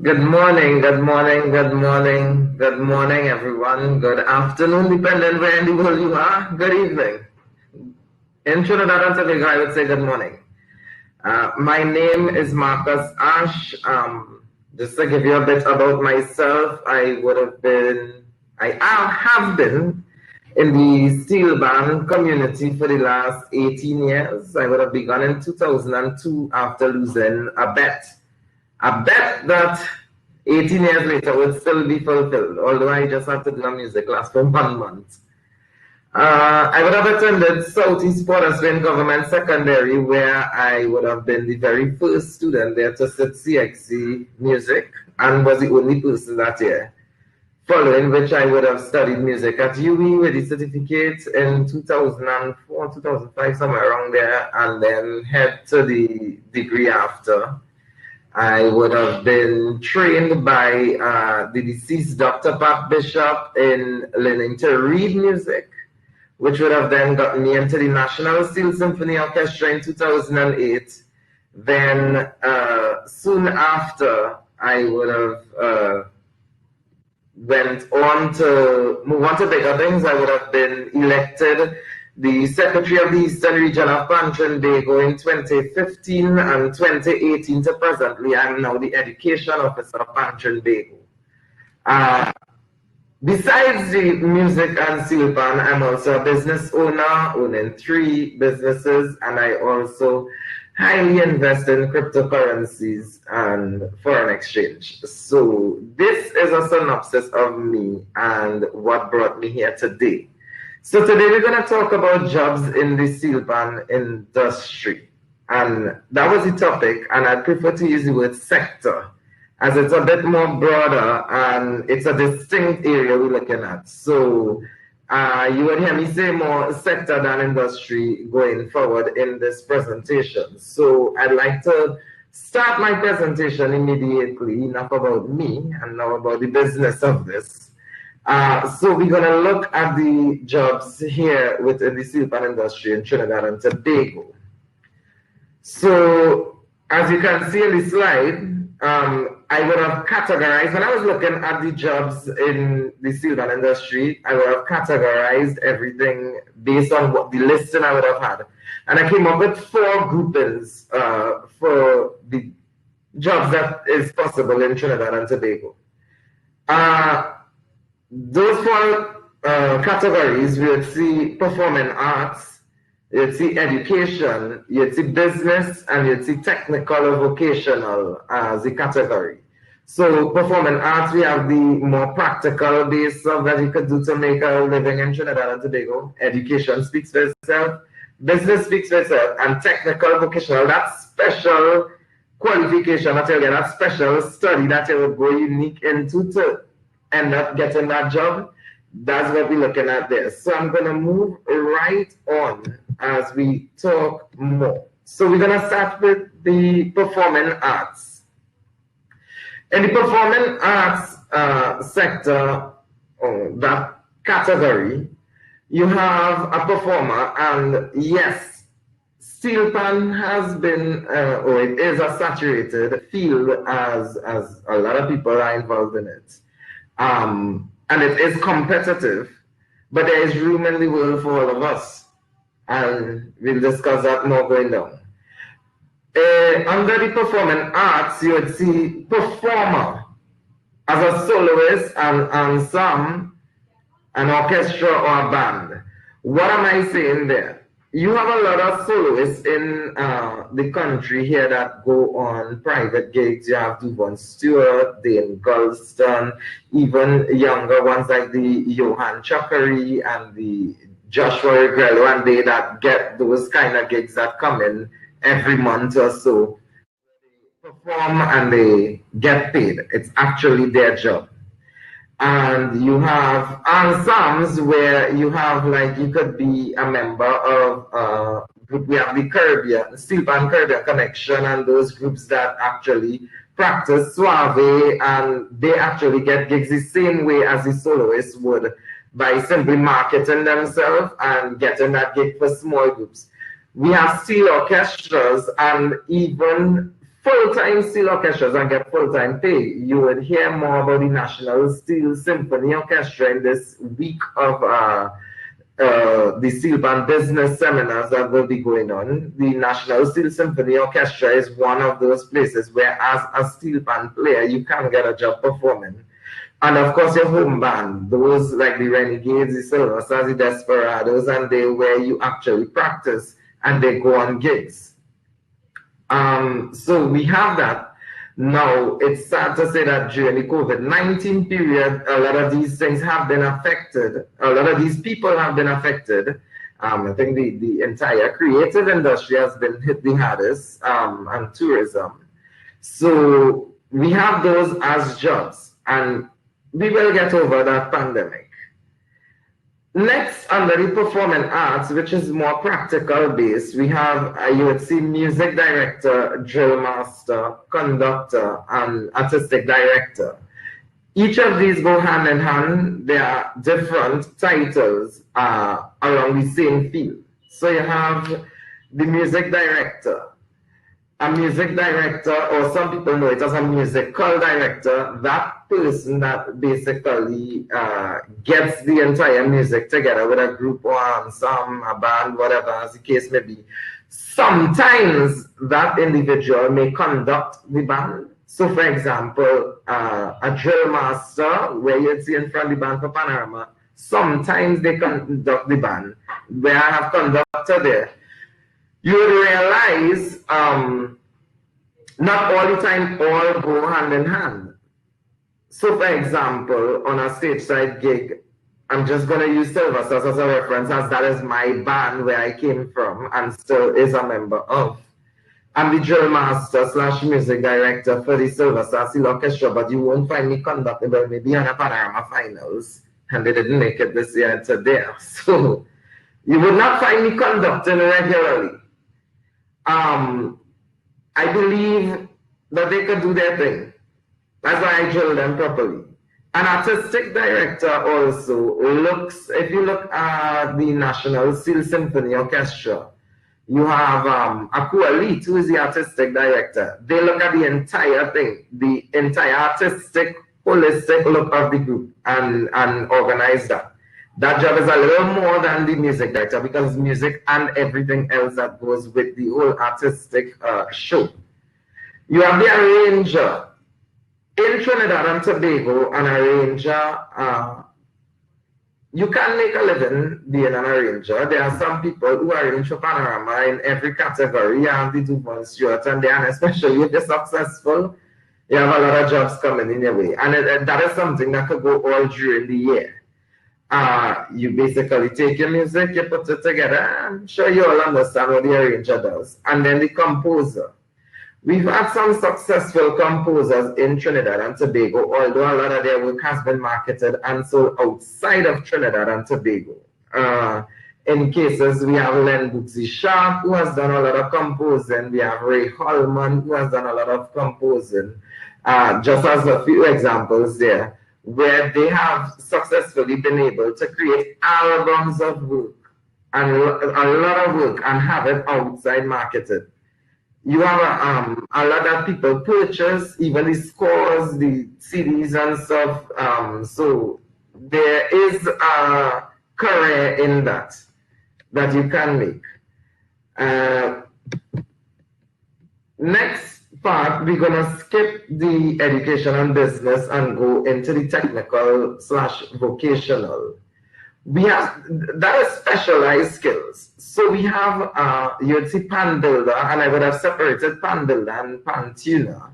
Good morning, good morning, good morning, good morning, everyone. Good afternoon, depending where in the world you are. Good evening. In Trinidad and Tobago, I would say good morning. My name is Marcus Ash. Just to give you a bit about myself, I have been in the steel band community for the last 18 years. I would have begun in 2002 after losing a bet. A bet that 18 years later would still be fulfilled, although I just had to do a music class for 1 month. I would have attended Southeast Portersville Government Secondary, where I would have been the very first student there to sit CXC music and was the only person that year. Following which I would have studied music at UE with the certificate in 2004, 2005, somewhere around there, and then head to the degree after. I would have been trained by the deceased Dr. Pat Bishop in learning to read music, which would have then gotten me into the National Steel Symphony Orchestra in 2008. Then soon after, I would have went on to move on to bigger things. I would have been elected the Secretary of the Eastern Region of Pantrinbago in 2015 and 2018 to presently. I'm now the Education Officer of Pantrinbago. Besides the music and Steelpan, I'm also a business owner, owning 3 businesses, and I also highly invest in cryptocurrencies and foreign exchange. So this is a synopsis of me and what brought me here today. So today we're going to talk about jobs in the Steelpan industry. And that was the topic, and I prefer to use the word sector, as it's a bit more broader and it's a distinct area we're looking at. So you would hear me say more sector than industry going forward in this presentation. So I'd like to start my presentation immediately, enough about me and now about the business of this. So we're going to look at the jobs here within the Steelpan industry in Trinidad and Tobago. So as you can see in the slide, I would have categorized, when I was looking at the jobs in the Steelpan industry, I would have categorized everything based on what the listing I would have had. And I came up with 4 groupings for the jobs that is possible in Trinidad and Tobago. Those 4 categories, we would see performing arts, you'd see education, you'd see business, and you'd see technical or vocational as a category. So performing arts, we have the more practical base stuff that you could do to make a living in Trinidad and Tobago. Education speaks for itself, business speaks for itself, and technical vocational, that special qualification that you get, that special study that you would go unique into to end up getting that job. That's what we're looking at there. So I'm going to move right on as we talk more. So we're going to start with the performing arts. In the performing arts sector, that category, you have a performer, and yes, Steelpan has been, or it is a saturated field as a lot of people are involved in it. And it is competitive, but there is room in the world for all of us. And we'll discuss that more going down. Under the performing arts, you would see performer as a soloist, and ensemble, an orchestra, or a band. What am I saying there? You have a lot of soloists in the country here that go on private gigs. You have Devon Stewart, Dane Gulston, even younger ones like the Johan Chakari and the Joshua Regrello, and they that get those kind of gigs that come in every month or so. They perform and they get paid. It's actually their job. And you have ensembles where you have, like, you could be a member of we have the Caribbean, Steelpan Caribbean Connection, and those groups that actually practice suave, and they actually get gigs the same way as the soloists would, by simply marketing themselves and getting that gig for small groups. We have steel orchestras, and even full-time steel orchestras and get full-time pay. You would hear more about the National Steel Symphony Orchestra in this week of the Steelpan business seminars that will be going on. The National Steel Symphony Orchestra is one of those places where, as a Steelpan player, you can get a job performing. And of course, your home band, those like the Renegades, the Silver Stars, the Desperados, and they where you actually practice and they go on gigs. So we have that. Now, it's sad to say that during the COVID-19 period, a lot of these things have been affected. A lot of these people have been affected. I think the entire creative industry has been hit the hardest, and tourism. So we have those as jobs, and we will get over that pandemic. Next, under the performing arts, which is more practical based, we have, you would see music director, drill master, conductor, and artistic director. Each of these go hand in hand. They are different titles around the same field. So you have the music director. A music director, or some people know it as a musical director, that person that basically gets the entire music together with a group or ensemble, a band, whatever as the case may be. Sometimes that individual may conduct the band. So for example, a drill master, where you'd see in front of the band for Panorama, sometimes they conduct the band. Where I have conductor there, you would realize not all the time all go hand in hand. So for example, on a stage side gig, I'm just going to use Silver Stars as a reference, as that is my band where I came from and still is a member of. I'm the drill master / music director for the Silver Stars Steel Orchestra, but you won't find me conducting, but maybe on a Panorama finals, and they didn't make it this year to there. So you would not find me conducting regularly. I believe that they could do their thing. That's why I drill them properly. An artistic director also looks, if you look at the National Steel Symphony Orchestra, you have Akua Lee, who is the artistic director. They look at the entire thing, the entire artistic, holistic look of the group and organize that. That job is a little more than the music director, because music and everything else that goes with the whole artistic show. You have the arranger. In Trinidad and Tobago, an arranger, you can make a living being an arranger. There are some people who arrange for Panorama in every category. You have the Duvon Stewart, and especially if you're successful, you have a lot of jobs coming in your way. And that is something that could go all during the year. You basically take your music, you put it together. I'm sure you all understand what the arranger does. And then the composer. We've had some successful composers in Trinidad and Tobago, although a lot of their work has been marketed and sold outside of Trinidad and Tobago. In cases, we have Len Bootsy Sharp, who has done a lot of composing. We have Ray Holman, who has done a lot of composing. Just as a few examples there, where they have successfully been able to create albums of work and a lot of work and have it outside marketed. You have a lot of people purchase even the scores, the CDs and stuff. So there is a career in that you can make. Next part, we're gonna skip the education and business and go into the technical / vocational. We have that is specialized skills. So we have you'd see pan builder, and I would have separated pan builder and pan tuner.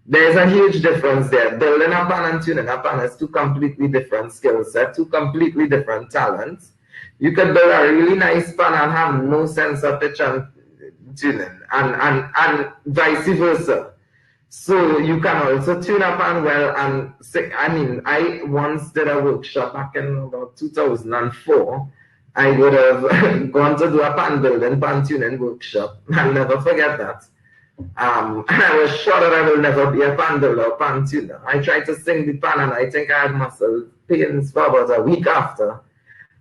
There's a huge difference there. Building a pan and tuning a pan is two completely different skill sets, two completely different talents. You could build a really nice pan and have no sense of pitch and tuning, and vice versa. So you can also tune a pan well and say, I once did a workshop back in about 2004. I would have gone to do a pan building, pan tuning workshop. I'll never forget that. And I was sure that I will never be a pan builder or pan tuner. I tried to sing the pan and I think I had muscle pains for about a week after.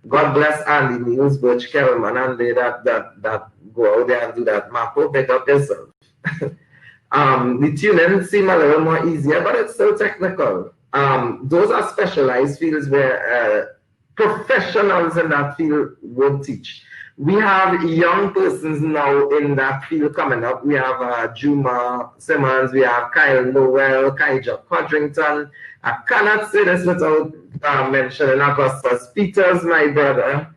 God bless Andy Niels, Butch Kelman, and they that go out there and do that. Marco, pick up yourself. The tuning seem a little more easier, but it's still technical. Those are specialized fields where professionals in that field would teach. We have young persons now in that field coming up. We have Juma Simmons, we have Kyle Noel, Kaija Codrington. I cannot say this without mentioning Augustus Peters, my brother,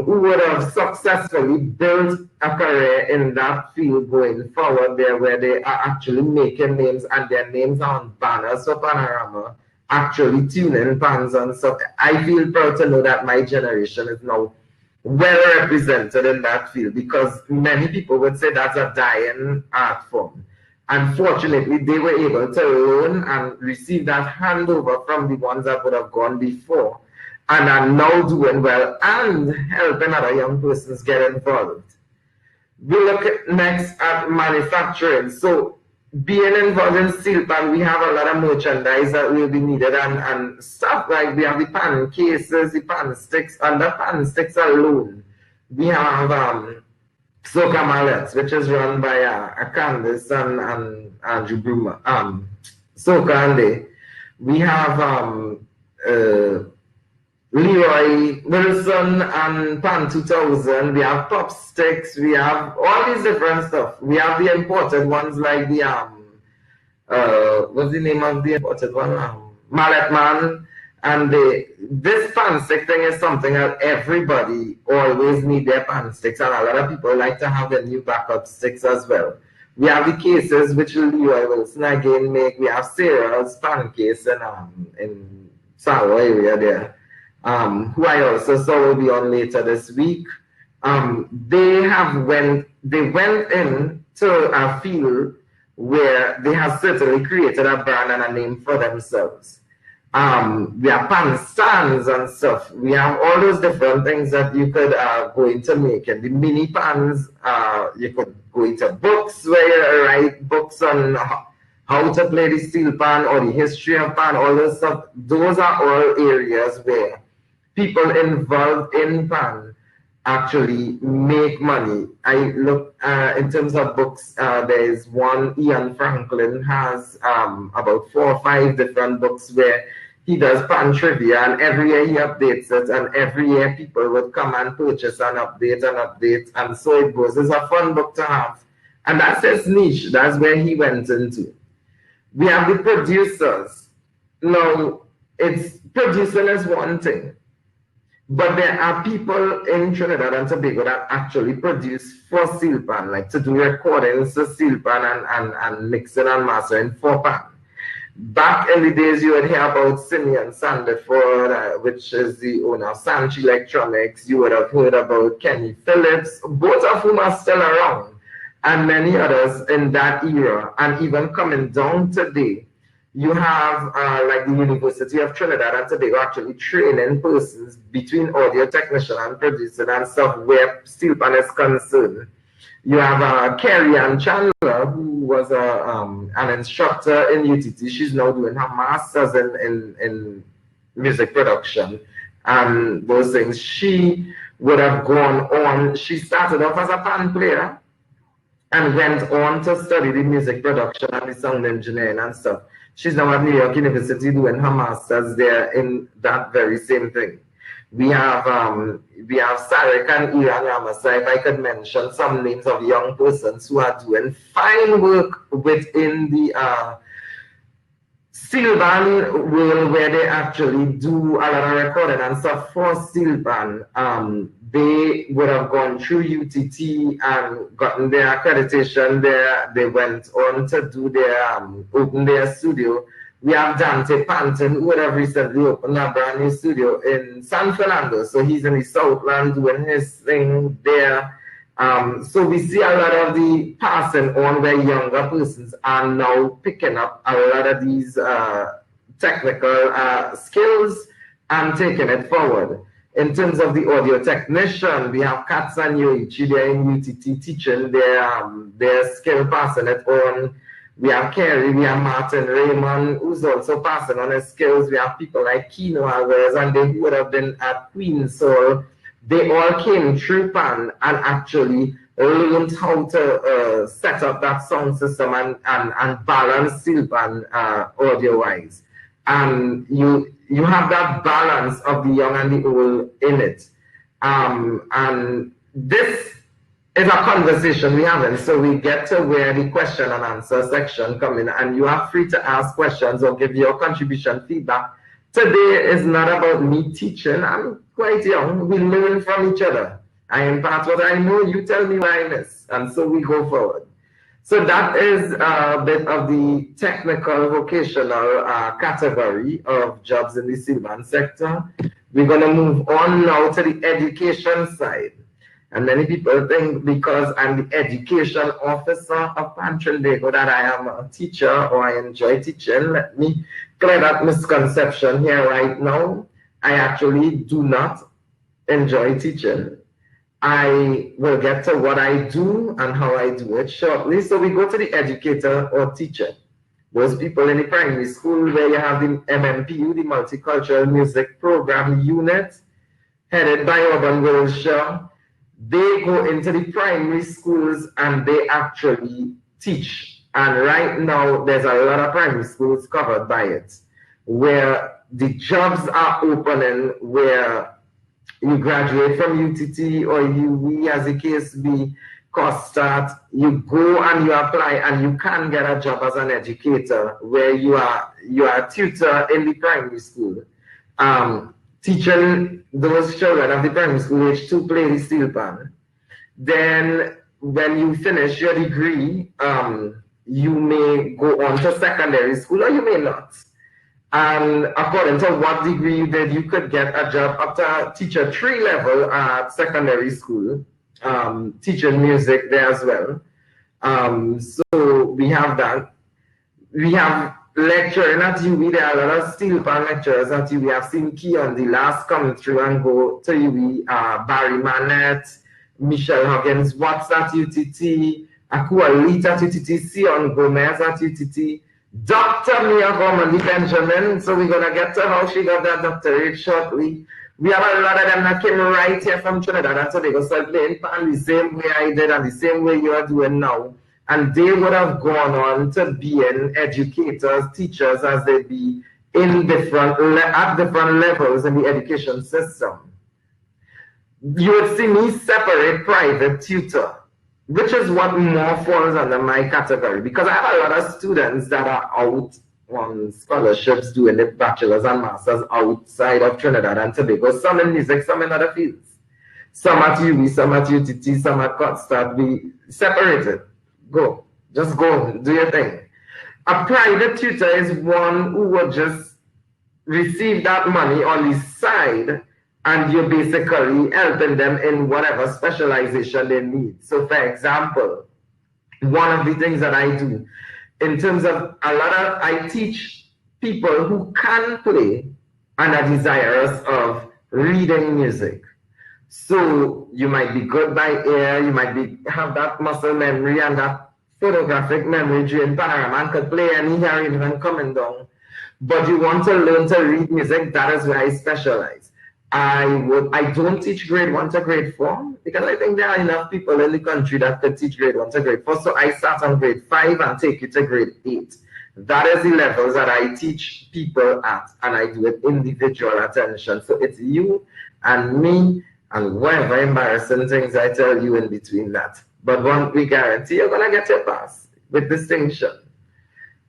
who would have successfully built a career in that field going forward there, where they are actually making names and their names are on banners for Panorama, actually tuning pans and stuff. I feel proud to know that my generation is now well represented in that field, because many people would say that's a dying art form. Unfortunately, they were able to learn and receive that handover from the ones that would have gone before and are now doing well and helping other young persons get involved. We look next at manufacturing. So being involved in Steelpan, we have a lot of merchandise that will be needed and stuff like we have the pan cases, the pan sticks, and the pan sticks alone. We have Soca Mallets, which is run by Candice and Andrew Bruma. Soca and they. We have Leroy Wilson and Pan 2000. We have Pop Sticks. We have all these different stuff. We have the imported ones like the what's the name of the imported one? Mallet Man. And this pan stick thing is something that everybody always need their pan sticks, and a lot of people like to have the new backup sticks as well. We have the cases which Leroy Wilson again make. We have Sarah's pan case in Sawa area there. Who I also saw will be on later this week. They went into a field where they have certainly created a brand and a name for themselves. We have pan stands and stuff. We have all those different things that you could go into making. The mini pans, you could go into books where you write books on how to play the steel pan or the history of pan, all those stuff. Those are all areas where people involved in pan actually make money. I look in terms of books, there is one, Ian Franklin has about 4 or 5 different books where he does pan trivia, and every year he updates it, and every year people would come and purchase and update, and so it goes. It's a fun book to have, and that's his niche. That's where he went into. We have the producers. Now, producing is one thing, but there are people in Trinidad and Tobago that actually produce for Steelpan, like to do recordings for Steelpan and mixing and mastering for pan. Back in the days, you would hear about Simeon Sandiford, which is the owner of Sanchi Electronics. You would have heard about Kenny Phillips, both of whom are still around, and many others in that era. And even coming down today, you have like the University of Trinidad and Tobago actually training persons between audio technician and producer and stuff where Steelpan is concerned. You have Kerry Ann Chandler, who was an instructor in UTT. She's now doing her master's in music production and those things. She would have gone on. She started off as a pan player and went on to study the music production and the sound engineering and stuff. She's now at New York University doing her master's there in that very same thing. We have Sarek and Iran Ramasa. If I could mention some names of young persons who are doing fine work within the Steelpan world, where they actually do a lot of recording and stuff for Steelpan. They would have gone through UTT and gotten their accreditation there. They went on to do their open their studio. We have Dante Panton, who would have recently opened a brand new studio in San Fernando. So he's in the Southland doing his thing there. So we see a lot of the passing on where younger persons are now picking up a lot of these technical skills and taking it forward. In terms of the audio technician, we have Katz and Yoichi there in UTT teaching their skill, passing it on. We have Kerry, we have Martin Raymond, who's also passing on his skills. We have people like Kino Alvarez, and they would have been at Queen's Soul. They all came through pan and actually learned how to set up that sound system and balance Steelpan audio-wise. And you have that balance of the young and the old in it. And this is a conversation we have, and so we get to where the question and answer section come in, and you are free to ask questions or give your contribution feedback. Today is not about me teaching. I'm quite young. We learn from each other. I impart what I know, you tell me what I miss, and so we go forward. So that is a bit of the technical vocational category of jobs in the Steelpan sector. We're going to move on now to the education side. And many people think because I'm the education officer of Pantrinbago that I am a teacher or I enjoy teaching. Let me clear that misconception here right now. I actually do not enjoy teaching. I will get to what I do and how I do it shortly. So we go to the educator or teacher. Those people in the primary school where you have the MMPU, the Multicultural Music Program Unit, headed by Urban Wilshire. They go into the primary schools and they actually teach. And right now, there's a lot of primary schools covered by it, where the jobs are opening, where you graduate from UTT or UE, as the case be, cost start, you go and you apply and you can get a job as an educator where you are a tutor in the primary school. Teaching those children of the primary school age to play the Steelpan. Then when you finish your degree, you may go on to secondary school or you may not. And according to what degree you did, you could get a job up to teacher 3 level at secondary school, teaching music there as well. So we have that. We have lecturing at UE. There are a lot of Steelpan lecturers at UE. I've seen Keon, the last come through and go to UE, Barry Manette, Michelle Huggins Watts at UTT, Akua Leet at UTT, Sion Gomez at UTT, Dr. Mia Gorman Benjamin. So we're going to get to how she got that doctorate shortly. We have a lot of them that came right here from Trinidad and Tobago, so playing pan the same way I did and the same way you are doing now. And they would have gone on to being educators, teachers, as they be in at different levels in the education system. You would see me separate private tutor, which is what more falls under my category, because I have a lot of students that are out on scholarships doing the bachelor's and master's outside of Trinidad and Tobago, some in music, some in other fields. Some at UE, some at UTT, some at Cotstart. We separated. Go. Just go. Do your thing. A private tutor is one who will just receive that money on the side and you're basically helping them in whatever specialization they need. So for example, one of the things that I do in terms of I teach people who can play and are desirous of reading music. So you might be good by ear, you might have that muscle memory and that photographic memory during panorama and could play any hearing even coming down. But you want to learn to read music, that is where I specialize. I don't teach grade 1 to grade 4 because I think there are enough people in the country that could teach grade 1 to grade 4. So I start on grade 5 and take you to grade 8. That is the levels that I teach people at, and I do it individual attention. So it's you and me and whatever embarrassing things I tell you in between that. But one we guarantee you're gonna get your pass with distinction.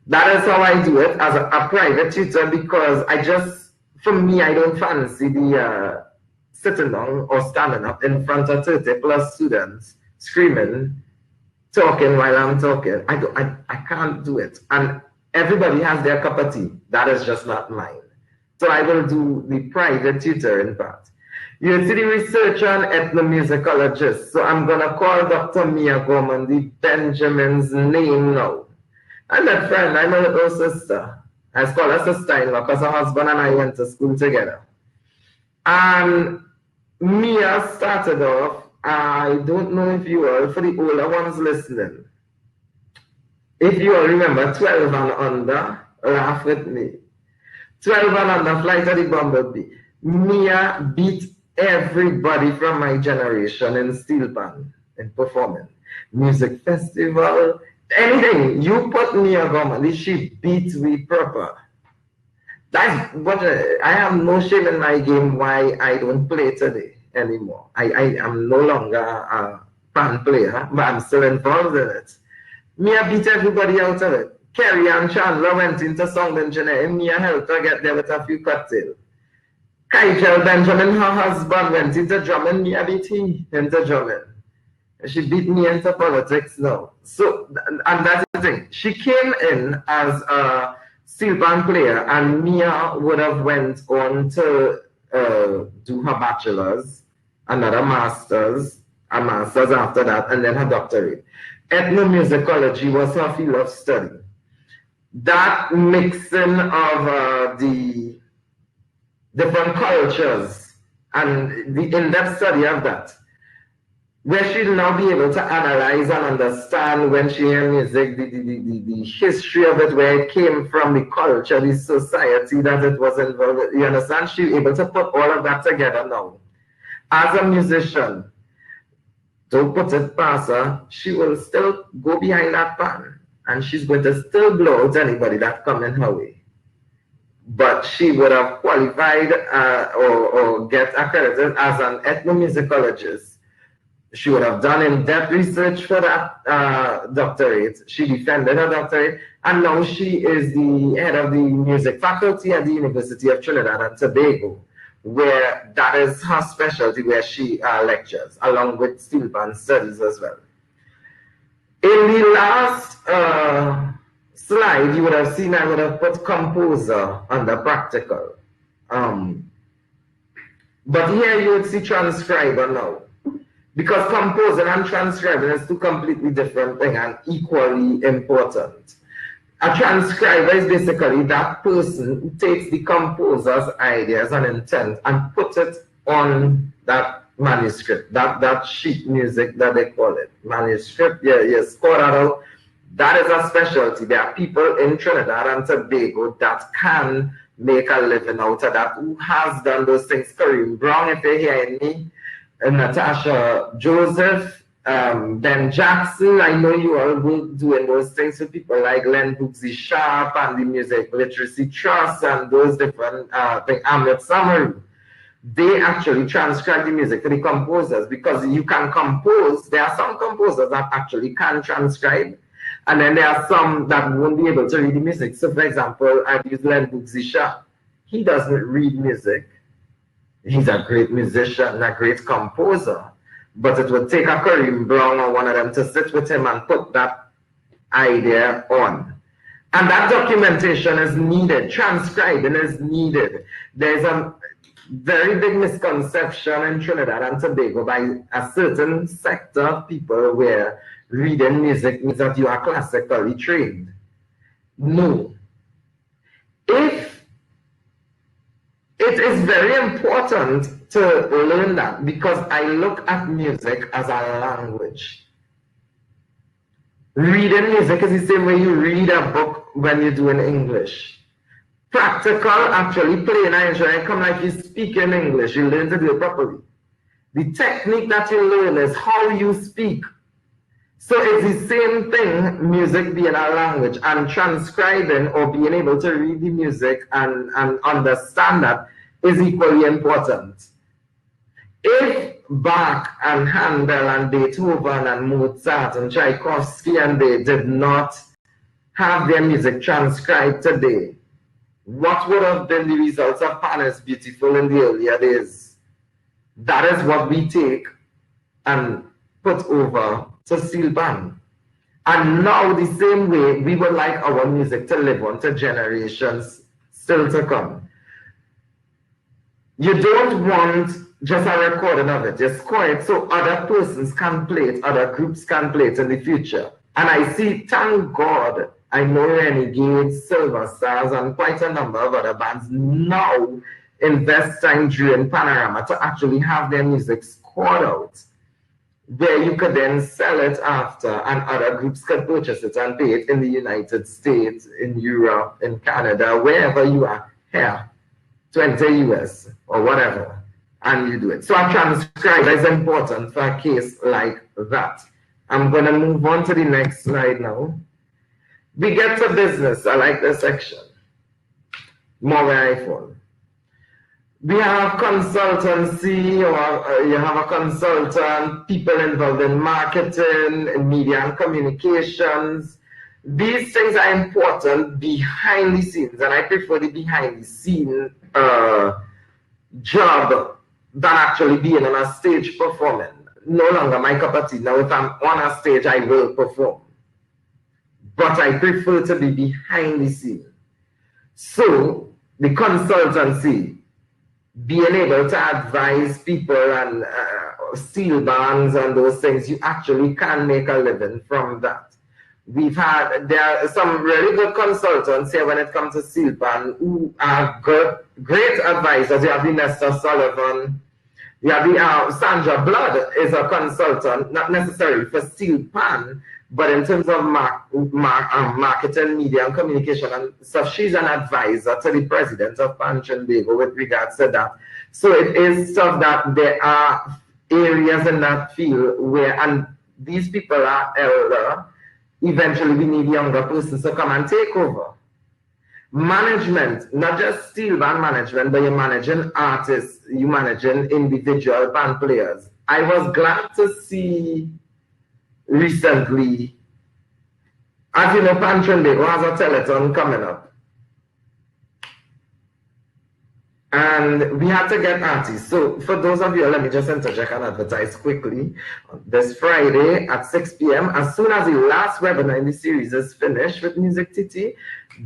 That is how I do it as a private tutor, because for me, I don't fancy the sitting down or standing up in front of 30 plus students screaming, talking while I'm talking. I can't do it. And everybody has their cup of tea. That is just not mine. So I will do the private tutoring part. You see the researcher and ethnomusicologist. So I'm going to call Dr. Mia Gorman the Benjamin's name now. I'm a friend. I'm a little sister. I call her sister-in-law because her husband and I went to school together. And Mia started off, I don't know if you all, for the older ones listening, if you all remember 12 and under, laugh with me. 12 and under, Flight of the Bumblebee. Mia beat everybody from my generation in Steelpan. in performing. Music festival, anything. You put Mia Gormley, she beats me proper. That's what I have no shame in my game why I don't play today anymore. I am no longer a pan player, but I'm still involved in it. Mia beat everybody out of it. Kerry and Chandler went into sound engineering. Mia helped her get there with a few cocktails. Kaitel Benjamin, her husband, went into drumming. Mia beat him into drumming. She beat me into politics now. So, and that's the thing. She came in as a Steelpan player, and Mia would have went on to do her bachelor's, another master's, a master's after that, and then her doctorate. Ethnomusicology was her field of study. That mixing of the different cultures and the in-depth study of that, where she'll now be able to analyze and understand when she hears music, the history of it, where it came from, the culture, the society that it was involved with. You understand? She's able to put all of that together now. As a musician, don't put it past her, she will still go behind that pan, and she's going to still blow out anybody that come in her way. But she would have qualified or get accredited as an ethnomusicologist. She would have done in-depth research for that doctorate. She defended her doctorate, and now she is the head of the music faculty at the University of Trinidad and Tobago, where that is her specialty, where she lectures, along with Steelpan studies as well. In the last slide, you would have seen I would have put composer under practical. But here you would see transcriber now. Because composing and transcribing is two completely different things and equally important. A transcriber is basically that person who takes the composer's ideas and intent and puts it on that manuscript, that sheet music that they call it. Manuscript, you score that out. That is a specialty. There are people in Trinidad and Tobago that can make a living out of that, who has done those things. Kareem Brown, if you're hearing me, Natasha Joseph, Ben Jackson. I know you all will doing those things for people like Len Booksy Sharp and the Music Literacy Trust and those different things. Amit Samaru. They actually transcribe the music for the composers, because you can compose. There are some composers that actually can transcribe, and then there are some that won't be able to read the music. So, for example, I've used Len Booksy Sharp. He doesn't read music. He's a great musician and a great composer, but it would take a Kareem Brown or one of them to sit with him and put that idea on. And that documentation is needed, transcribing is needed. There's a very big misconception in Trinidad and Tobago by a certain sector of people where reading music means that you are classically trained. No. It is very important to learn that, because I look at music as a language. Reading music is the same way you read a book when you do in English. Practical, actually playing an instrument, come like you speak in English, you learn to do it properly. The technique that you learn is how you speak. So it's the same thing, music being a language, and transcribing or being able to read the music and understand that is equally important. If Bach and Handel and Beethoven and Mozart and Tchaikovsky and they did not have their music transcribed today, what would have been the results of Pan is Beautiful in the earlier days? That is what we take and put over to Steelpan. And now the same way we would like our music to live on to generations still to come. You don't want just a recording of it. You score it so other persons can play it, other groups can play it in the future. And I see, thank God, I know Renegades, Silver Stars, and quite a number of other bands now invest time during Panorama to actually have their music scored out, where you could then sell it after, and other groups could purchase it and pay it in the United States, in Europe, in Canada, wherever you are, here, 20 US or whatever. and you do it. So a transcriber is important for a case like that. I'm going to move on to the next slide now. We get to business. I like this section. More where I fall. We have consultancy, or you have a consultant, people involved in marketing, in media and communications. These things are important behind the scenes, and I prefer the behind the scene job than actually being on a stage performing. No longer my cup of tea. Now, if I'm on a stage, I will perform. But I prefer to be behind the scene. So, the consultancy, being able to advise people and steel bands and those things, you actually can make a living from that. There are some really good consultants here when it comes to Steelpan who are good, great advisors. You have the Nestor Sullivan, you have the Sandra Blood is a consultant, not necessarily for Steelpan, but in terms of marketing, media, and communication and stuff. She's an advisor to the president of Pantrinbago with regards to that. So it is stuff that there are areas in that field where, and these people are elder. Eventually, we need younger persons to come and take over. Management, not just steel band management, but you're managing artists, you're managing individual band players. I was glad to see recently, as you know, Pantrinbago has a telethon coming up. And we had to get artists. So for those of you, let me just interject and advertise quickly. This Friday at 6 p.m., as soon as the last webinar in the series is finished with MusicTT,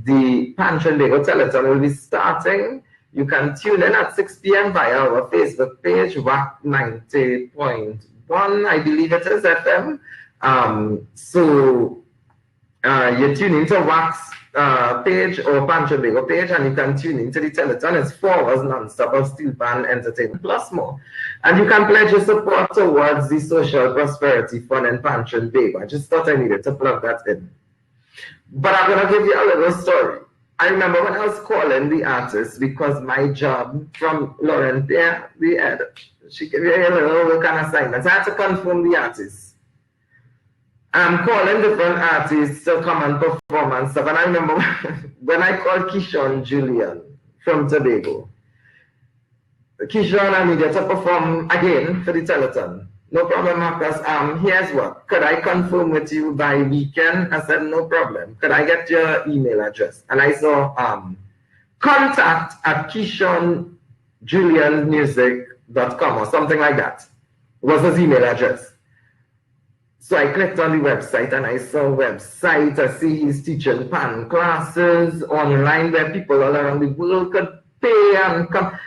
the Pantrinbago telethon will be starting. You can tune in at 6 p.m. via our Facebook page, WAC 90.1, I believe it is, FM. You tune into WAC's page or Pantrinbago page, and you can tune into the telethon. It's 4 hours non-stop of Steelpan entertainment plus more. And you can pledge your support towards the Social Prosperity Fund in Pantrinbago. I just thought I needed to plug that in. But I'm going to give you a little story. I remember when I was calling the artists, because my job from Lauren Pierre, the head, she gave me a little work and assignments. I had to confirm the artists. I'm calling different artists to come and perform and stuff. And I remember when I called Kishon Julian from Tobago. Kishon, I needed to perform again for the telethon. No problem, Marcus. Here's what. Could I confirm with you by weekend? I said, no problem. Could I get your email address? And I saw contact at KishonJulianMusic.com or something like that was his email address. So I clicked on the website and I saw a website. I see he's teaching pan classes online where people all around the world could pay and come.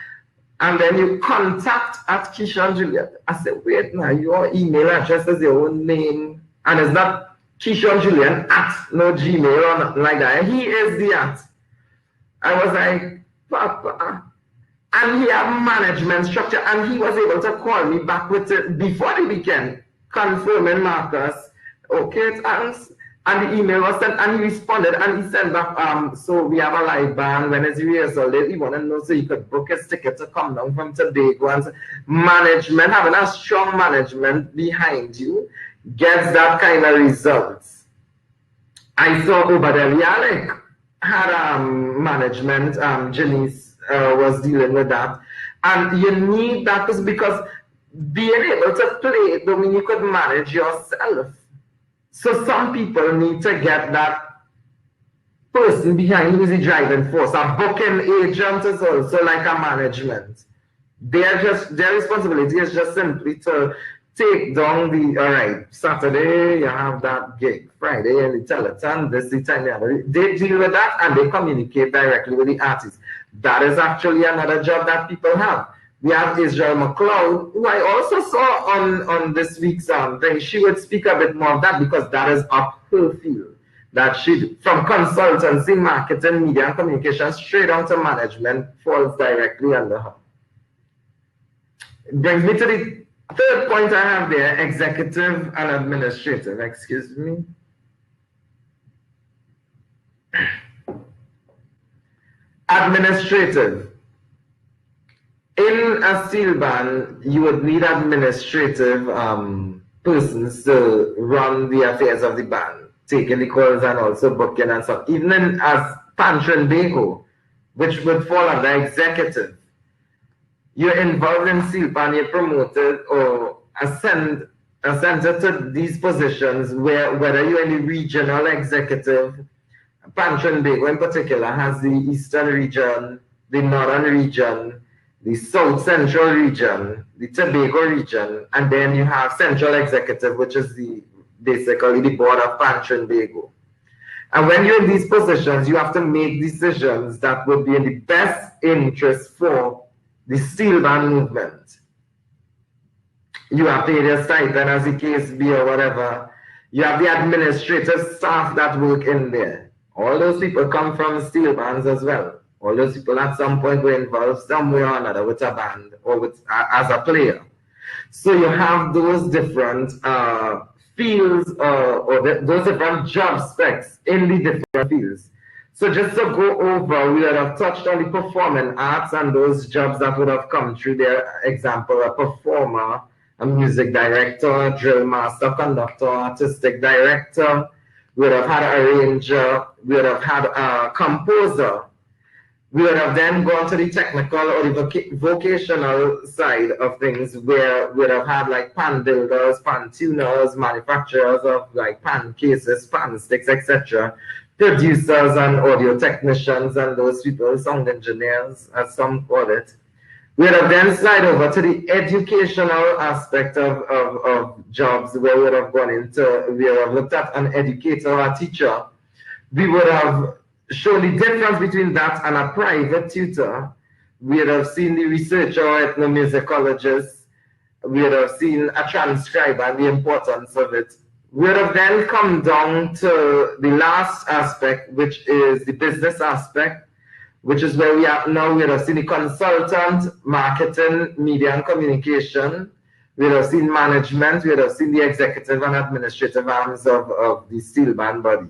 And then you contact at Kishon Julian. I said, wait now, your email address is your own name. And it's not Kishon Julian at no Gmail or nothing like that. He is the at. I was like, Papa. And he had management structure. And he was able to call me back with it before the weekend, confirming Marcus. Okay, thanks. And the email was sent, and he responded, and he sent back, so we have a live band. When it's rehearsal, he want to know so he could book his ticket to come down from Tobago. And so management, having a strong management behind you, gets that kind of results. I saw Obadeli Alec had management, Janice was dealing with that. And you need that because being able to play, don't mean you could manage yourself. So some people need to get that person behind who is the driving force. A booking agent is also like a management. Their responsibility is just simply to take down the, all right, Saturday you have that gig, Friday and the telethon, this the time they deal with that and they communicate directly with the artist. That is actually another job that people have. We have Israel McLeod, who I also saw on this week's thing. She would speak a bit more of that because that is up her field. That she, from consultancy, marketing, media, and communication, straight on to management, falls directly under her. It brings me to the third point I have there, executive and administrative. Excuse me. Administrative. in a steel band, you would need administrative persons to run the affairs of the band, taking the calls and also booking and stuff. Even as Pantrinbago, which would fall under executive, you're involved in Steelpan, you're promoted or ascended to these positions where whether you're in the regional executive, Pantrinbago in particular has the eastern region, the northern region, the south central region, the Tobago region, and then you have central executive, which is basically the board of Pantrinbago. And when you're in these positions, you have to make decisions that would be in the best interest for the steel band movement. You have paid your stipend as the case be or whatever. You have the administrative staff that work in there. All those people come from steel bands as well. All those people at some point were involved some way or another with a band or with as a player. So you have those different fields those different job specs in the different fields. So just to go over, we would have touched on the performing arts and those jobs that would have come through there. Example, a performer, a music director, a drill master, conductor, artistic director. We would have had an arranger. We would have had a composer. We would have then gone to the technical or the vocational side of things, where we would have had like pan builders, pan tuners, manufacturers of like pan cases, pan sticks, etc. Producers and audio technicians and those people, sound engineers, as some call it. We would have then slide over to the educational aspect of jobs, where we would have gone into, we would have looked at an educator or a teacher. We would have shown the difference between that and a private tutor. We would have seen the researcher or ethnomusicologist. We would have seen a transcriber and the importance of it. We would have then come down to the last aspect, which is the business aspect, which is where we are now. We would have seen the consultant, marketing, media and communication. We would have seen management. We would have seen the executive and administrative arms of the steel band body.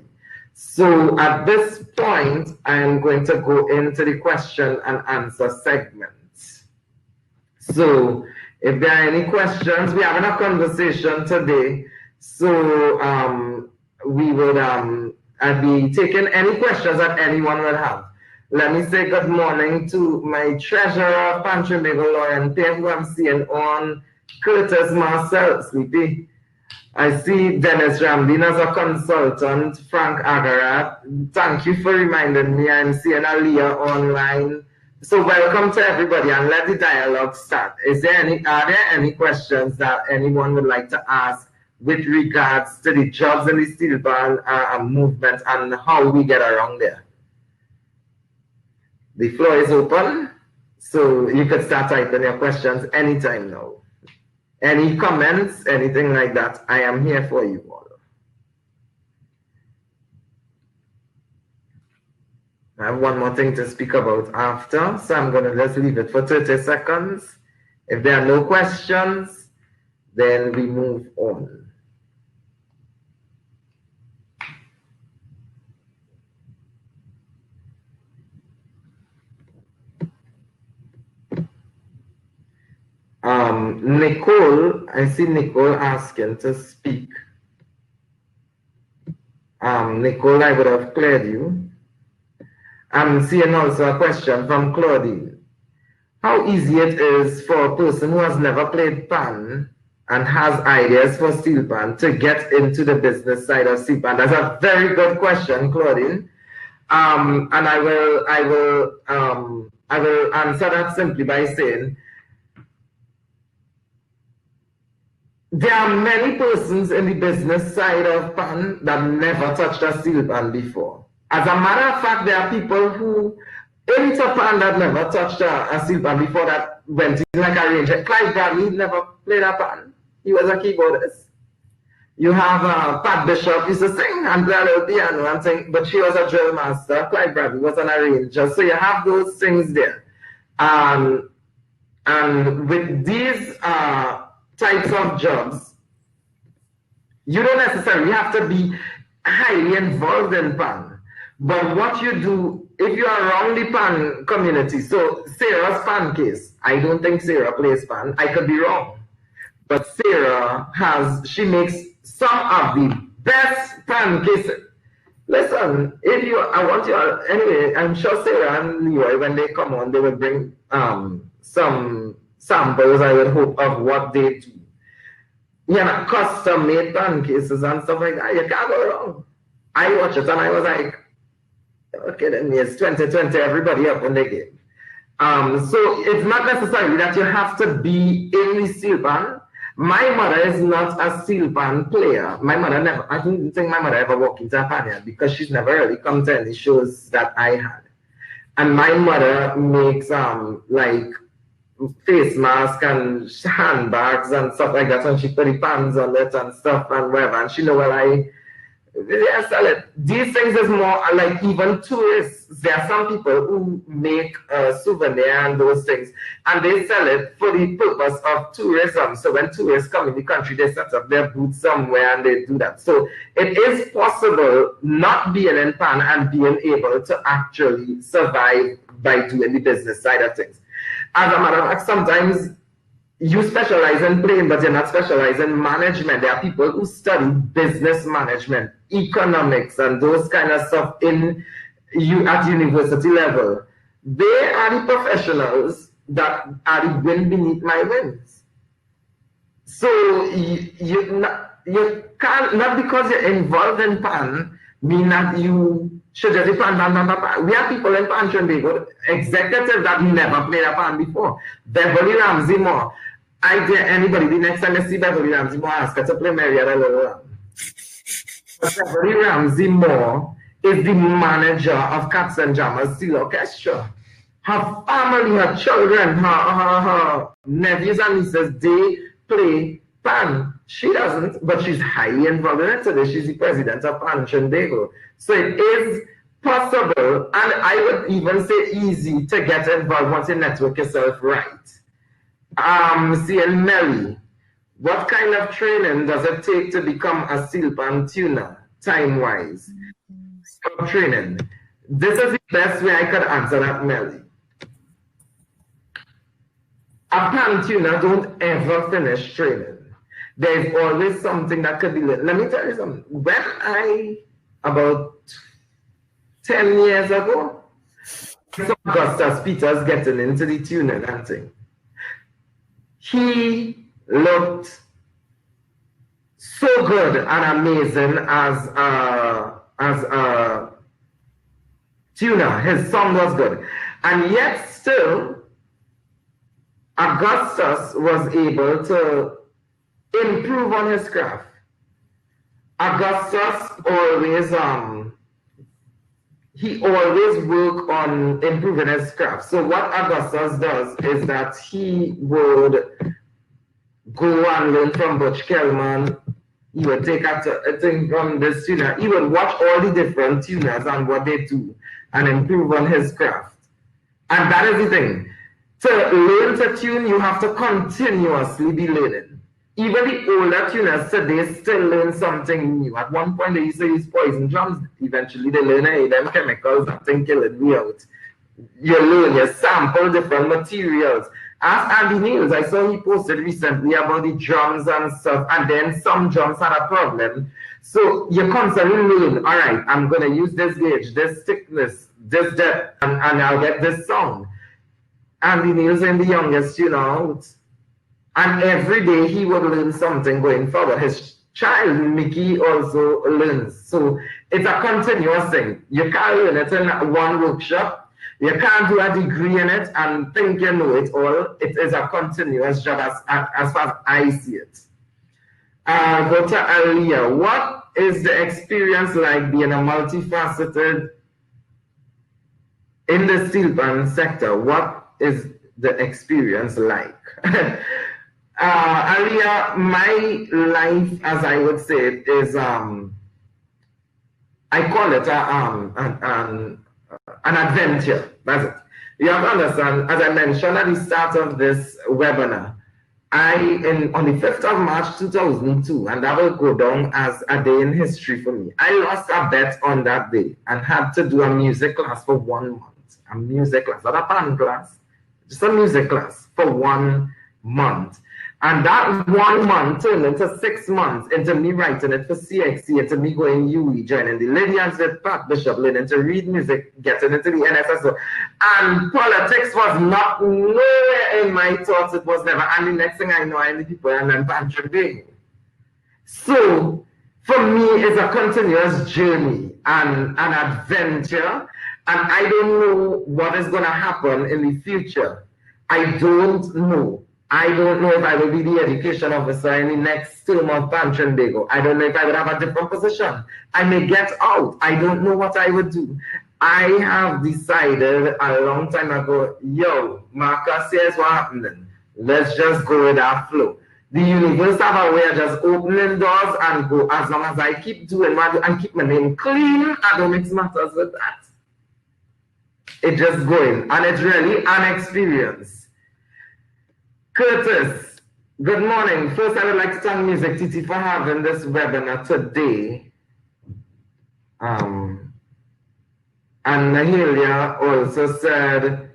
So at this point, I am going to go into the question and answer segment. So if there are any questions, we're having a conversation today. So we would I'll be taking any questions that anyone will have. Let me say good morning to my treasurer, Pantrinbago Lauren Pay, who I'm seeing on, Curtis Marcel, Sleepy. I see Dennis Ramdin as a consultant, Frank Agarat. Thank you for reminding me. I'm seeing Aliyah online. So welcome to everybody, and let the dialogue start. Are there any questions that anyone would like to ask with regards to the jobs in the steel band movement and how we get around there? The floor is open, so you could start typing your questions anytime now. Any comments, anything like that, I am here for you all. I have one more thing to speak about after, so I'm going to just leave it for 30 seconds. If there are no questions, then we move on. Nicole, I see Nicole asking to speak. Nicole, I would have cleared you. I'm seeing also a question from Claudine. How easy it is for a person who has never played pan and has ideas for steel pan to get into the business side of steel pan? That's a very good question, Claudine. And I will answer that simply by saying, there are many persons in the business side of pan that never touched a steel pan before. As a matter of fact, there are people who into pan that never touched a steel pan before, that went in like a ranger. Clive Bradley never played a pan. He was a keyboardist. You have Pat Bishop used to sing and play a little piano and sing, but she was a drill master. Clive Bradley was an arranger. So you have those things there. And with these types of jobs, you don't necessarily have to be highly involved in pan, but what you do if you are around the pan community, so Sarah's pan case, I don't think Sarah plays pan. I could be wrong. But Sarah she makes some of the best pan cases. Listen, I want you, anyway, I'm sure Sarah and Leroy, when they come on, they will bring some samples, I would hope, of what they do. Custom made pan cases and stuff like that. You can't go wrong. I watched it and I was like, okay, then it's 2020, everybody up in the game. So it's not necessarily that you have to be in the steel pan. My mother is not a steel pan player. My mother never, I don't think my mother ever walked into a pan yard because she's never really come to any shows that I had. And my mother makes like face masks and handbags and stuff like that, and she put the pans on it and stuff and whatever. And she know, well, I sell it. These things is more like even tourists. There are some people who make souvenir and those things, and they sell it for the purpose of tourism. So when tourists come in the country, they set up their booths somewhere and they do that. So it is possible not being in pan and being able to actually survive by doing the business side of things. As a matter of fact, sometimes you specialize in playing, but you're not specialized in management. There are people who study business management, economics, and those kind of stuff at university level. They are the professionals that are the wind beneath my wings. So you can't, not because you're involved in pan, mean that you should just pan. We have people in Pantrinbago, executives that never played a pan before. Beverly Ramsey Moore. I dare anybody, the next time I see Beverly Ramsey Moore, ask her to play Marietta Little. Beverly Ramsey Moore is the manager of Cats and Jammers Steel Orchestra. Her family, her children, her nephews and nieces, they play pan. She doesn't, but she's highly involved in it today. She's the president of Pantrinbago. So it is possible, and I would even say easy, to get involved once you network yourself right. Seeing Melly, what kind of training does it take to become a steelpan tuner, time-wise? Training. This is the best way I could answer that, Melly. A pan tuner don't ever finish training. There's always something that could be learned. Let me tell you something. When about 10 years ago, Augustus Peters getting into the tuning and thing. He looked so good and amazing as a tuner. His song was good. And yet still, Augustus was able to improve on his craft. Augustus always he always work on improving his craft. So what Augustus does is that he would go and learn from Butch Kellman. He would take a thing from this tuner. He would watch all the different tuners and what they do and improve on his craft. And that is the thing. To learn to tune, you have to continuously be learning. Even the older tuners today still learn something new. At one point, they used to use poison drums. Eventually, they learn, hey, them chemicals that think killing me out. You learn, you sample different materials. Ask Andy Niels, I saw he posted recently about the drums and stuff, and then some drums had a problem. So you constantly learn, all right, I'm going to use this gauge, this thickness, this depth, and I'll get this sound. Andy Niels is the youngest tuner out. And every day he would learn something going forward. His child, Mickey, also learns. So it's a continuous thing. You can't learn it in one workshop. You can't do a degree in it and think you know it all. It is a continuous job as far as I see it. Go to Aliyah. What is the experience like being a multifaceted in the steelpan sector? What is the experience like? Aliyah, my life, as I would say it, is I call it an adventure. That's it. You have to understand, as I mentioned at the start of this webinar, On the 5th of March 2002, and that will go down as a day in history for me, I lost a bet on that day and had to do a music class for 1 month. A music class, not a band class, just a music class for 1 month. And that 1 month turned into 6 months, into me writing it for CXC, into me going UE, joining the Lydians with Pat Bishop, learning to read music, getting into the NSSO. And politics was not nowhere in my thoughts. It was never. And the next thing I know, I meet people and then Pantrinbago. So for me, it's a continuous journey and an adventure. And I don't know what is going to happen in the future. I don't know. I don't know if I will be the education officer in the next term of Pantrinbago. I don't know if I would have a different position. I may get out. I don't know what I would do. I have decided a long time ago, yo, Marcus, here's what happening. Let's just go with that flow. The universe have a way of just opening doors and go. As long as I keep doing what I do and keep my name clean, I don't mix matters with that. It's just going. And it's really an experience. Curtis, good morning. First, I would like to thank MusicTT for having this webinar today. And Mahalia also said,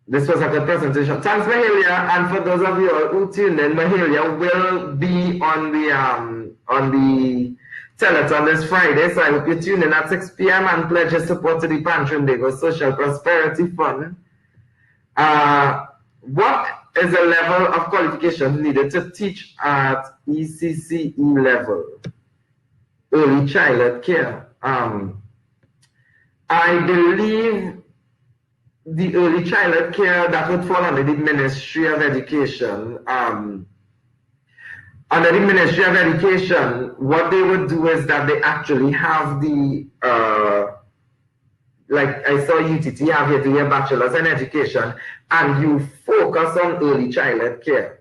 this was a good presentation. Thanks, Mahalia. And for those of you who tuned in, Mahalia will be on the telethon this Friday. So I hope you tune in at 6 p.m. and pledge your support to the Pantrinbago Social Prosperity Fund. What is the level of qualification needed to teach at ECCE level? Early childhood care. I believe the early childhood care, that would fall under the Ministry of Education. Under the Ministry of Education, what they would do is that they actually have the like I saw UTT have here, do your bachelor's in education, and you focus on early childhood care.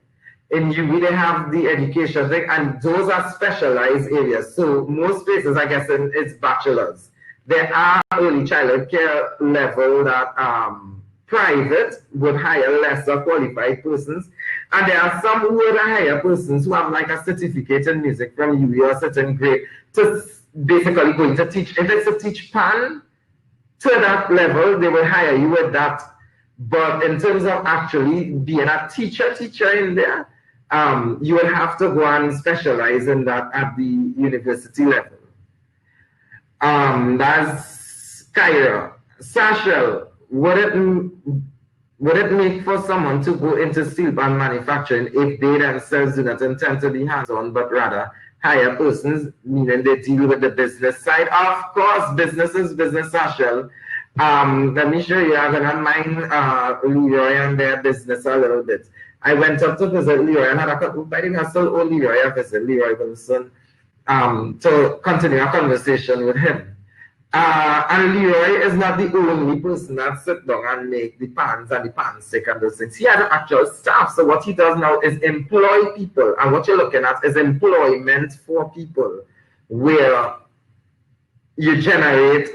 In UB, they have the education thing, and those are specialized areas. So most places, I guess, it's bachelor's. There are early childhood care level that private would hire lesser qualified persons, and there are some who would hire persons who have like a certificate in music from UB or a certain grade to basically going to teach. If it's a teach pan, to that level, they will hire you with that. But in terms of actually being a teacher in there, you will have to go and specialize in that at the university level. That's Kyra. Sashel, would it make for someone to go into steelpan manufacturing if they themselves do not intend to be hands-on, but rather hire persons, meaning they deal with the business side? Of course, business is business, Sashel. Let me show you. I'm gonna mind Leroy and their business a little bit. I went up to visit Leroy and had a couple. I think I still owe Leroy a visit, Leroy Wilson, to continue a conversation with him. And Leroy is not the only person that sit down and make the pans and the pan stick and those things. He has an actual staff. So what he does now is employ people. And what you're looking at is employment for people, where you generate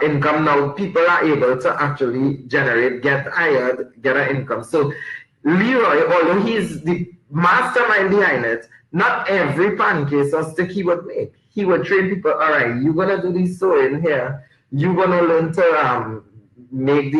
income. Now people are able to actually get hired, get an income. So Leroy, although he's the mastermind behind it, not every pancake or stick he would make. He would train people. All right, you're gonna do this sewing here. You're gonna learn to make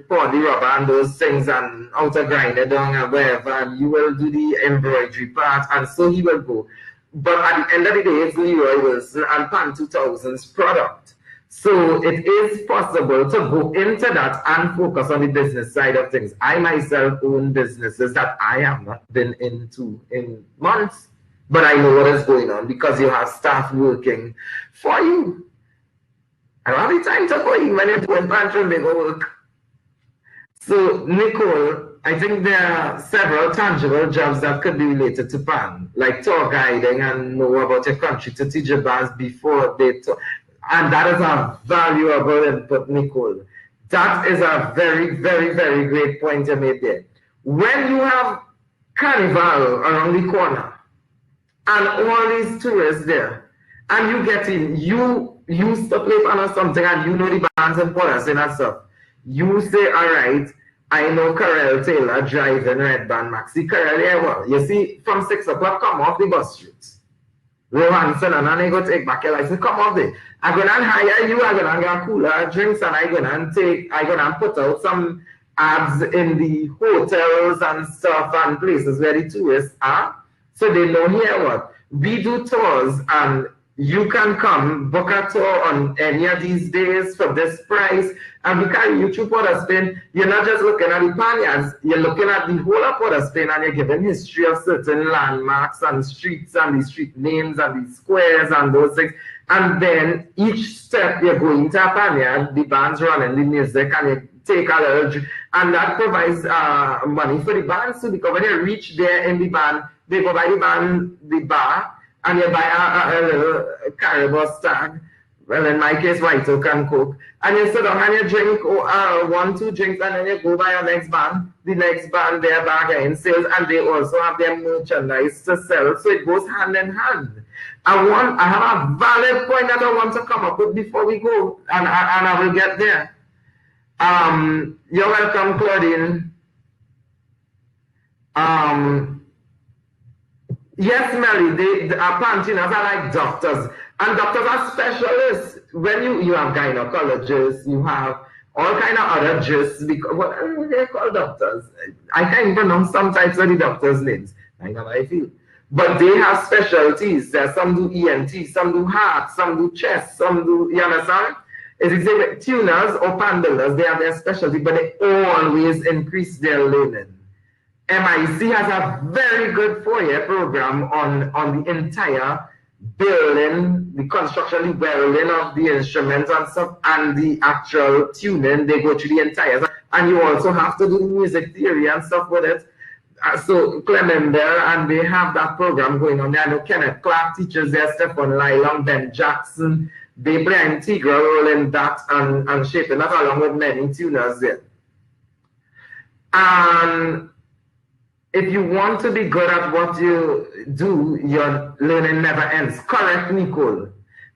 pour the rubber and those things and how to grind it down and wherever. And you will do the embroidery part, and so he will go. But at the end of the day, it's Leroy Wilson and Pan 2000's product. So it is possible to go into that and focus on the business side of things. I myself own businesses that I have not been into in months, but I know what is going on because you have staff working for you. I don't have the time to go in when you're doing Pantrinbago work. So, Nicole, I think there are several tangible jobs that could be related to PAN, like tour guiding and know about your country to teach your bands before they tour. And that is a valuable input, Nicole. That is a very, very, very great point you made there. When you have carnival around the corner and all these tourists there, and you get in, you used to play PAN or something, and you know the bands and policy and stuff, you say, all right, I know Carell Taylor driving Red Band Maxi. Carell, yeah, well, you see, from 6 o'clock, come off the bus route. Rohanson and I go take back your license. Come off there. I'm gonna hire you, I'm gonna get cooler drinks, and I'm gonna put out some ads in the hotels and stuff and places where the tourists are. So they know here what. We do tours, and you can come book a tour on any of these days for this price, and we carry you through Port of Spain. You're not just looking at the panyards, you're looking at the whole of Port of Spain, and you're given history of certain landmarks and streets and the street names and the squares and those things. And then each step you're going to a panyard, the band's running the music, and you take a little, and that provides money for the band. So because when you reach there in the band, they provide the band the bar, and you buy a little caribou stag, well, in my case, White Oak and Coke, and you sit down and you drink 1-2 drinks, and then you go by your next band. The next band, they're back in sales, and they also have their merchandise to sell, so it goes hand in hand. I have a valid point that I want to come up with before we go, and I will get there. You're welcome, Claudine. Yes, Mary, the Pantrinbago are like doctors, and doctors are specialists. When you have gynecologists, you have all kind of other gist, because what they're called doctors. I can't pronounce some types of the doctors' names. I know how I feel. But they have specialties. There's some do ENT, some do heart, some do chest, some do, you understand? It's exactly tuners or pandlers, they have their specialty, but they always increase their learning. MIC has a very good 4-year program on the entire building, the construction, the welding of the instruments and stuff, and the actual tuning. They go through the entire, and you also have to do the music theory and stuff with it. So Clement there, and they have that program going on there. I know Kenneth Clark teaches there, Stephen Lylong, Ben Jackson. They play an integral role in that and shaping that, along with many tuners there. And if you want to be good at what you do, your learning never ends. Correct, Nicole.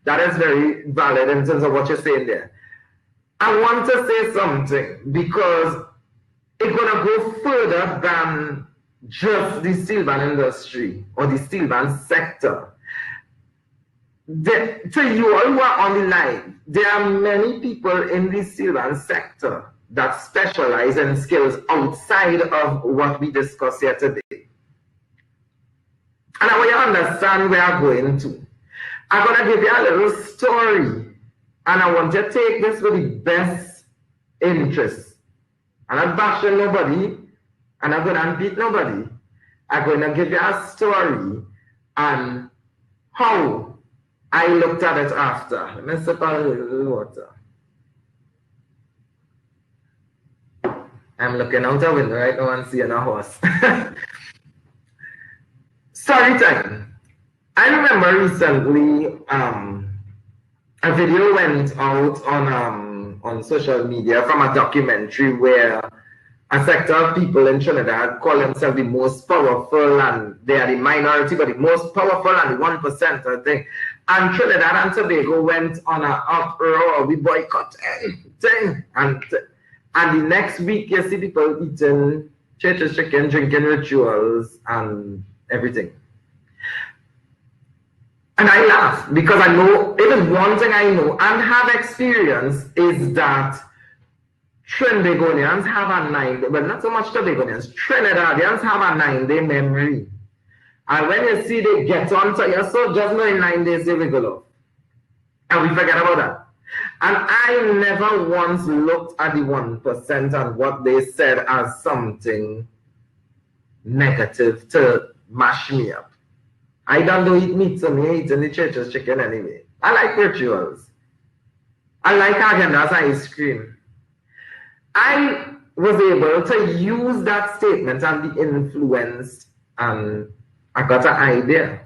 That is very valid in terms of what you're saying there. I want to say something because it's going to go further than just the steel band industry or the steel band sector. To you all who are on the line, there are many people in the steel band sector that specialize in skills outside of what we discuss here today. And I want you to understand where I'm going to. I'm going to give you a little story, and I want you to take this with the best interest. I'm not bashing nobody, and I'm going to beat nobody. I'm going to give you a story and how I looked at it after. Let me sip a little water. I'm looking out the window right now and seeing a horse. Story time. I remember recently a video went out on social media from a documentary where a sector of people in Trinidad call themselves the most powerful, and they are the minority, but the most powerful and the 1%, I think. And Trinidad and Tobago went on an uproar, we boycott everything. And the next week, you see people eating church's chicken, drinking rituals, and everything. And I laugh because I know, even one thing I know and have experienced is that Trinbagonians have a 9-day, well, not so much Tobagonians, Trinidadians have a 9-day memory. And when you see they get on to you, so just know in 9 days they will go off. And we forget about that. And I never once looked at the 1% and what they said as something negative to mash me up. I don't do eat meat, so me eating the church's chicken anyway. I like rituals. I like Häagen-Dazs ice cream. I was able to use that statement and be influenced, and I got an idea.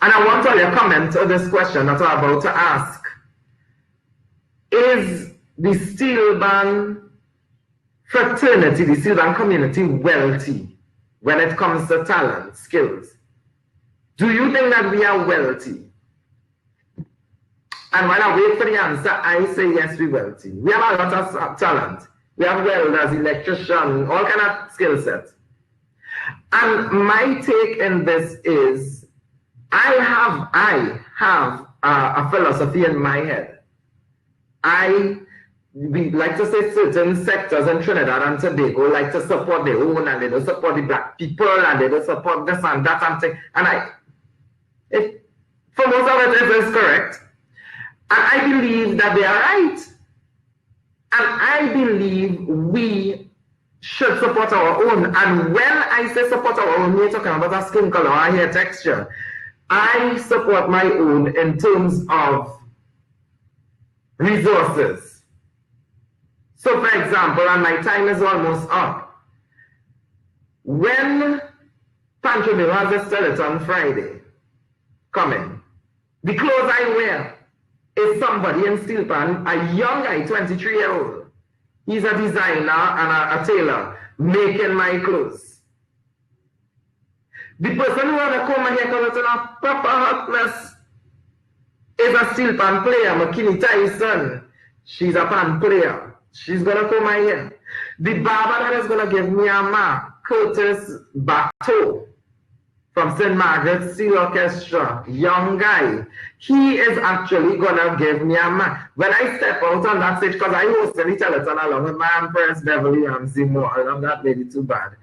And I want all your comments on this question that I'm about to ask. Is the steel band fraternity, the steel band community, wealthy when it comes to talent, skills? Do you think that we are wealthy? And while I wait for the answer, I say yes, we're wealthy. We have a lot of talent. We have welders, electricians, all kind of skill sets. And my take in this is, I have a philosophy in my head. We like to say certain sectors in Trinidad and Tobago like to support their own, and they don't support the black people, and they don't support this and that and thing. And for most of it is correct. And I believe that they are right. And I believe we should support our own. And when I say support our own, we're talking about our skin color, our hair texture. I support my own in terms of resources. So, for example, and my time is almost up, when Pantrinbago has a Steelpan Friday coming, the clothes I wear is somebody in Steelpan, a young guy, 23-year-old. He's a designer and a tailor, making my clothes. The person who wanna come here because it's a proper hotness is a Steelpan player, McKinney Tyson. She's a pan player. She's gonna come here. The barber that is gonna give me a mark, Curtis Bateau from St. Margaret's Steel Orchestra, young guy. He is actually gonna give me a mark. When I step out on that stage, because I hosted the telethon along with my Empress Beverly Ramsey Moore, I love that lady too bad.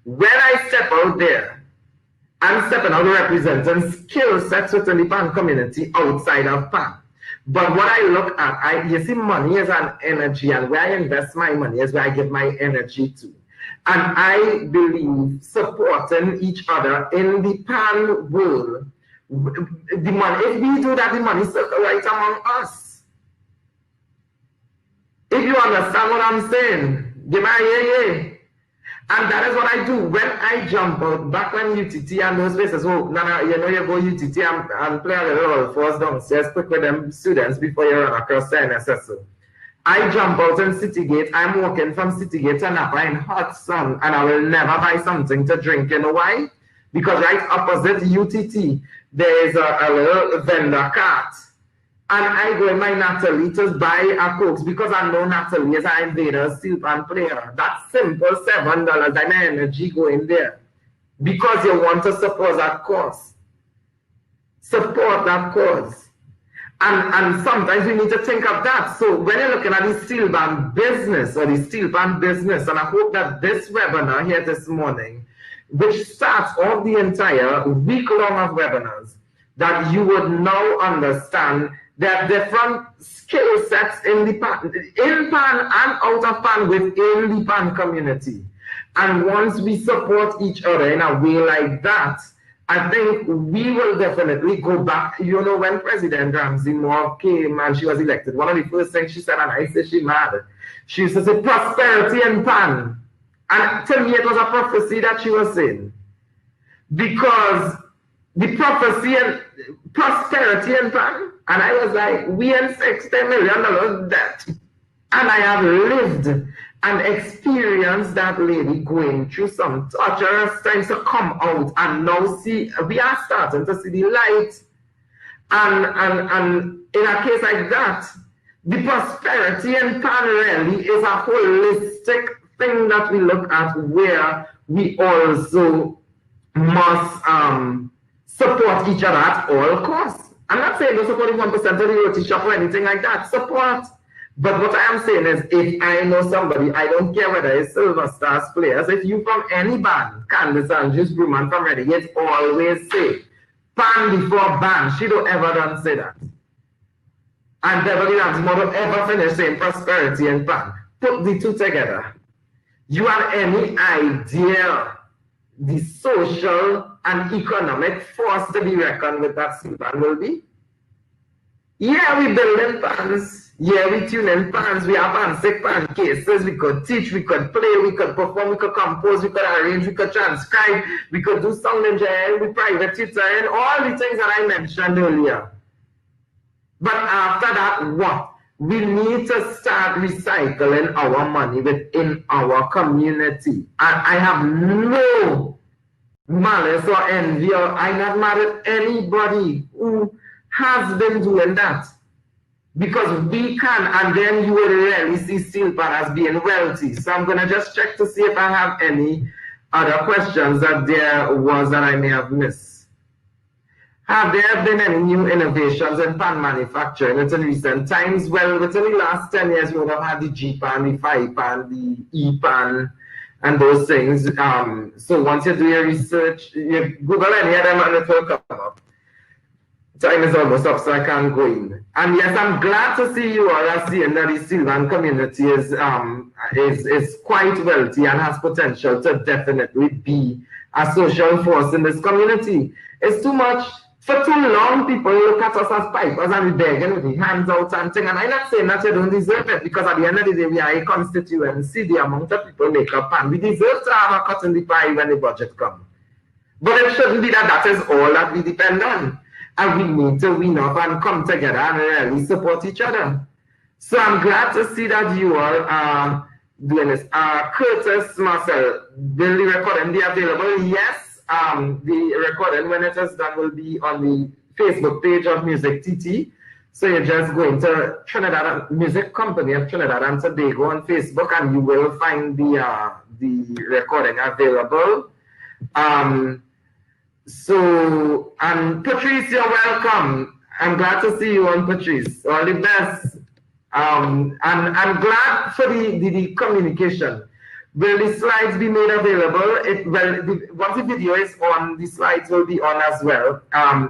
When I step out there, I'm stepping out representing skill sets within the pan community outside of pan. But what I look at, you see, money is an energy, and where I invest my money is where I give my energy to. And I believe supporting each other in the pan world. The money, if we do that, the money circle right among us. If you understand what I'm saying, give me a yeah. And that is what I do when I jump out, back when UTT and those places, you go UTT and play a little force downstairs, quick with them students before you run across the NSSO. I jump out in Citygate, I'm walking from Citygate to Napa in hot sun, and I will never buy something to drink. You know why? Because right opposite UTT, there is a little vendor cart. And I go in my Natalie to buy a Cokes because I know Natalie is an invader, Steelpan player. That's simple, $7. My energy go in there. Because you want to support that cause. Support that cause. And sometimes we need to think of that. So when you're looking at the Steelpan business or the Steelpan business, and I hope that this webinar here this morning, which starts off the entire week long of webinars, that you would now understand there are different skill sets in the pan, in pan and out of pan within the pan community. And once we support each other in a way like that, I think we will definitely go back. You know, when President Ramsey Moore came and she was elected, one of the first things she said, and I said she mad, she used to say prosperity in pan. And to me, it was a prophecy that she was saying. Because the prophecy and prosperity in pan, and I was like, we in $60 million debt. And I have lived and experienced that lady going through some torturous times to come out and now see, we are starting to see the light. And in a case like that, the prosperity in pan really is a holistic thing that we look at, where we also must support each other at all costs. I'm not saying don't support 1% of the roti shop or anything like that. Support. But what I am saying is, if I know somebody, I don't care whether it's Silver Stars players, if you from any band, Candice and Just Brewman from Renegades always say, pan before band. She don't ever done say that. And Beverly Ramsey don't ever finish saying prosperity and pan. Put the two together. You have any idea the social and economic force to be reckoned with that Steelpan will be? Yeah, we building pans. Yeah, we tuning pans. We have pan sick pan cases. We could teach, we could play, we could perform, we could compose, we could arrange, we could transcribe, we could do sound engineering, we private tutoring, all the things that I mentioned earlier. But after that, what? We need to start recycling our money within our community. And I have no malice or envy, or I'm not mad at anybody who has been doing that. because we can, and then you will really see Steelpan as being wealthy. So I'm going to just check to see if I have any other questions that there was that I may have missed. Have there been any new innovations in pan manufacturing within recent times? Well, within the last 10 years, we would have had the G-pan, the 5-pan, the E-pan, and those things. So once you do your research, you Google any of them and it will come up. Time is almost up, so I can't go in. And yes, I'm glad to see you all are seeing that the Steelpan community is quite wealthy and has potential to definitely be a social force in this community. It's too much. For too long, people look at us as pipers and we begging with the hands out and thing. And I'm not saying that you don't deserve it, because at the end of the day, we are a constituency. The amount of people make up, and we deserve to have a cut in the pie when the budget comes. But it shouldn't be that is all that we depend on. And we need to win up and come together and really support each other. So I'm glad to see that you all are doing this. Curtis Marcel, will the recording be available? Yes. The recording, when it is done, will be on the Facebook page of MusicTT. So you just go into Trinidad Music Company of Trinidad and Tobago on Facebook, and you will find the recording available. So, and Patrice, you're welcome. I'm glad to see you on, Patrice. All the best. And I'm glad for the communication. Will the slides be made available? Once the video is on, the slides will be on as well.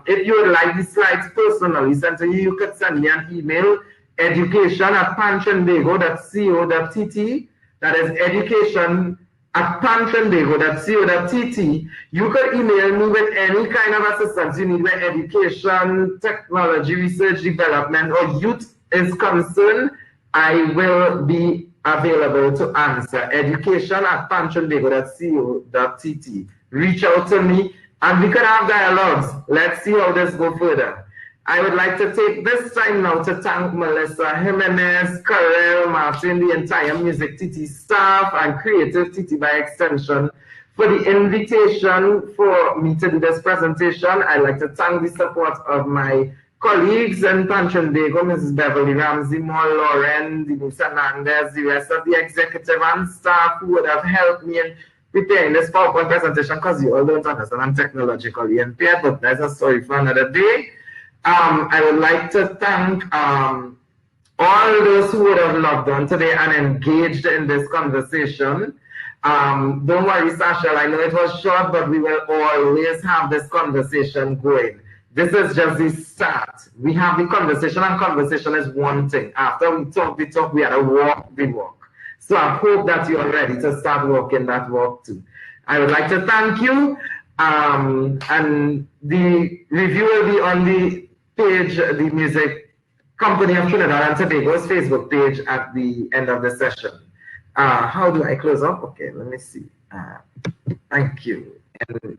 If you would like the slides personally sent to you, you could send me an email, education@pantrinbago.co.tt. That is education@pantrinbago.co.tt. You could email me with any kind of assistance you need with education, technology, research, development, or youth is concerned. I will be available to answer. Education@pantrinbago.co.tt. Reach out to me and we can have dialogues. Let's see how this goes further. I would like to take this time now to thank Melissa Jimenez, Karel, Martin, the entire MusicTT staff and Creative TT by extension for the invitation for me to do this presentation. I'd like to thank the support of my colleagues in Pantrinbago, Mrs. Beverly Ramsey, Moore Lauren, Denise Hernandez, the rest of the executive and staff who would have helped me in preparing this PowerPoint presentation, because you all don't understand I'm technologically impaired, but that's a story for another day. I would like to thank all those who would have logged on today and engaged in this conversation. Don't worry, Sasha, I know it was short, but we will always have this conversation going. This is just the start. We have the conversation, and conversation is one thing. After we talk, we are to walk the walk. So I hope that you are ready to start walking that walk too. I would like to thank you. And the review will be on the page, the Music Company of Trinidad and Tobago's Facebook page at the end of the session. How do I close up? Okay, let me see. Thank you. And